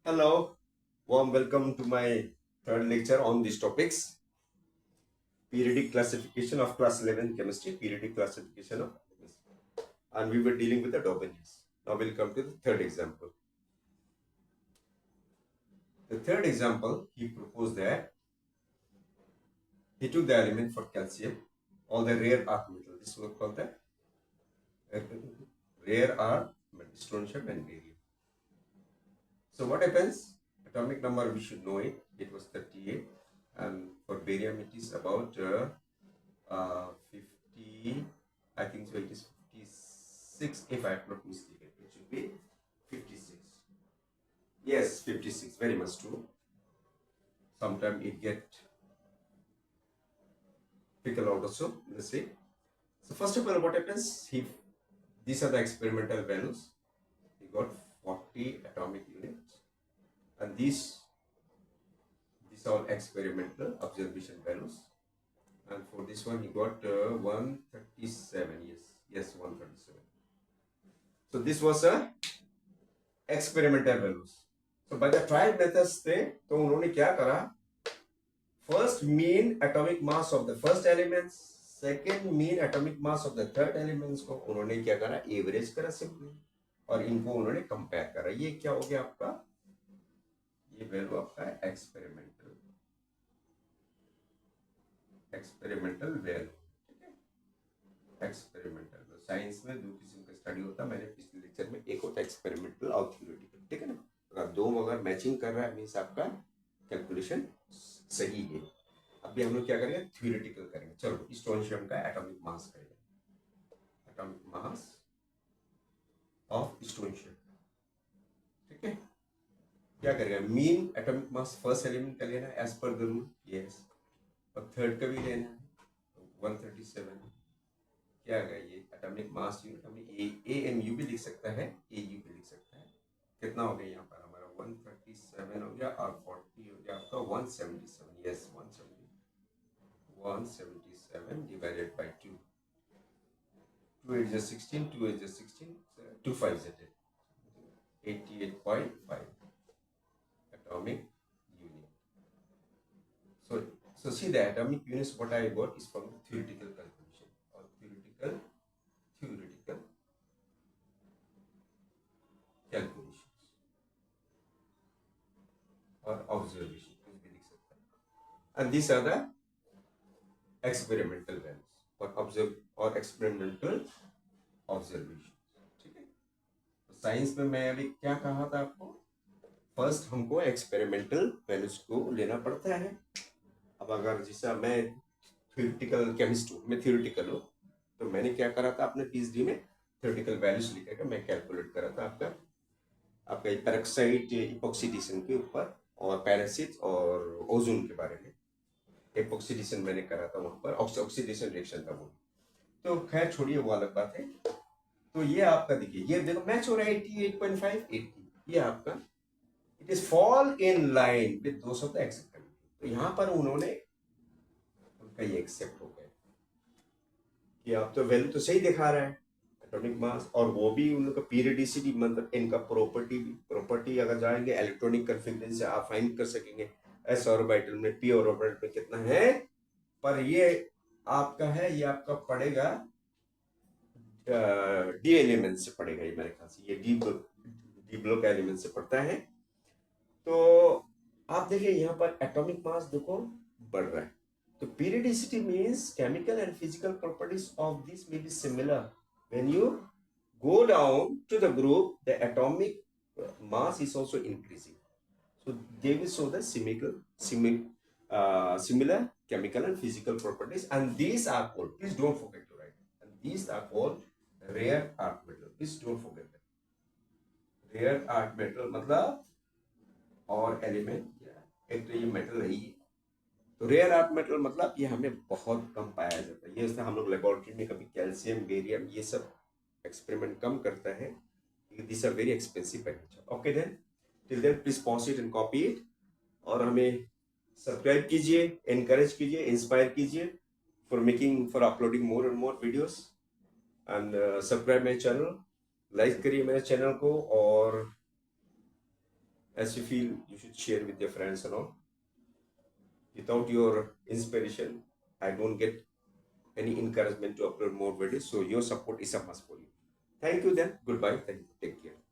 Hello, warm welcome to my third lecture on these topics. Periodic classification of class 11 chemistry, periodic classification of elements. And we were dealing with the Dobenius. Now we'll come to the third example. The third example, he proposed that he took the element for calcium, all the rare earth metal. This was called the rare earth metal, strontium and barium. So what happens? Atomic number, we should know it. It was 38. And for barium, it is about 50, I think so it is 56, if I am not mistaken. It should be 56. Yes, 56, very much true. Sometimes it get pickle out also, let's say. So first of all, what happens? These are the experimental values. He got 40 atomic units. And these are experimental observation values. And for this one, he got 137. Yes, 137. So this was a experimental values. So by the trial methods थे, तो उन्होंने क्या करा? First mean atomic mass of the first elements, second mean atomic mass of the third elements को उन्होंने क्या करा? Average करा सिंपली, और इनको उन्होंने कंपेयर करा. ये क्या हो गया आपका? ये वैल्यू आपका एक्सपेरिमेंटल वैल्यू. ठीक है, एक्सपेरिमेंटल. साइंस में दो किस्म का स्टडी होता है. मैंने पिछले लेक्चर में एक होता है एक्सपेरिमेंटल और थ्योरेटिकल. ठीक है ना? अगर दो अगर मैचिंग कर रहा है मीन्स आपका कैलकुलेशन सही है. अभी हम लोग क्या करेंगे? थ्योरेटिकल करेंगे. चलो, स्ट्रोंशियम का एटॉमिक मास करेंगे. Atomic mass of strontium. ठीक है, क्या करेगा? Mean atomic mass first element का लेना है as per the rule. Yes, और थर्ड का भी लेना है. 137. क्या आ गया? ये एटॉमिक मास यूनिट हमें ए एम यू भी लिख सकता है, ए यू भी लिख सकता है. कितना हो गया यहाँ पर हमारा? 137 हो गया, और 40 हो गया आपका 177. Yes, 177 divided by 2. 2 8 is 16, 2 8 is 16, 2 5 is 88.5 atomic unit. So see the atomic units what I got is from theoretical calculation or theoretical calculations or observation, कुछ भी लिख सकता है. And these are the experimental values or experimental observation. ठीक है, तो science में मैं अभी क्या कहा था आपको? फर्स्ट हमको एक्सपेरिमेंटल वैल्यूज को लेना पड़ता है. अब अगर जैसा मैं थ्योरेटिकल केमिस्ट हूँ, मैं थ्योरेटिकल हूँ, तो मैंने क्या करा था अपने पीएचडी में? थ्योरेटिकल वैल्यूज लिखा मैं कैलकुलेट करा था आपका पेरोक्साइड इपॉक्सीडेशन के ऊपर, और पैरासिट और ओजोन के बारे में. एपॉक्सीडेशन मैंने करा था वहां पर, ऑक्सीडेशन रिएक्शन था वो. तो खैर छोड़िए, वो अलग बात है. तो ये आपका देखिए, ये देखो मैच हो रहा है 88.5 80. ये आपका it is fall in line with those of the acceptable. तो यहां पर उन्होंने उनका ये एक्सेप्ट हो गया कि आप तो वैल्यू तो सही दिखा रहा है एटॉमिक मास, और वो भी उनका पीरियडिसिटी, मतलब इनका प्रॉपर्टी अगर जाएंगे इलेक्ट्रॉनिक कन्फिगरेशन से आप फाइंड कर सकेंगे एस ऑर्बिटल में, पी ऑर्बिटल में कितना है. पर ये आपका है, ये आपका पड़ेगा डी एलिमेंट से पड़ेगा. ये मेरे ख्याल से ये डी ब्लॉक एलिमेंट से पड़ता है. तो आप देखिए यहाँ पर एटॉमिक मास देखो बढ़ रहा है. तो periodicity means chemical and physical properties of this may be similar. When you go down to the group, the atomic mass is also increasing. So they will show the similar chemical and physical properties, and these are called, please don't forget to write, and these are called rare earth metal. Please don't forget that. Rare earth metal मतलब और element, एक तो ये metal है ही. तो rare earth metal मतलब ये हमें बहुत कम पाया जाता है. ये हम लोग लेबोरेटरी में कभी कैल्शियम, बेरियम, ये सब एक्सपेरिमेंट कम करता है. This are very expensive. Okay then, till then please pause it and copy it, और हमें सब्सक्राइब कीजिए, एनकरेज कीजिए, इंस्पायर कीजिए for uploading more and more videos. And subscribe my channel, like करिए मेरे चैनल को, और as you feel you should share with your friends and all. Without your inspiration, I don't get any encouragement to upload more videos. So your support is a must for you. Thank you then. Goodbye. Thank you. Take care.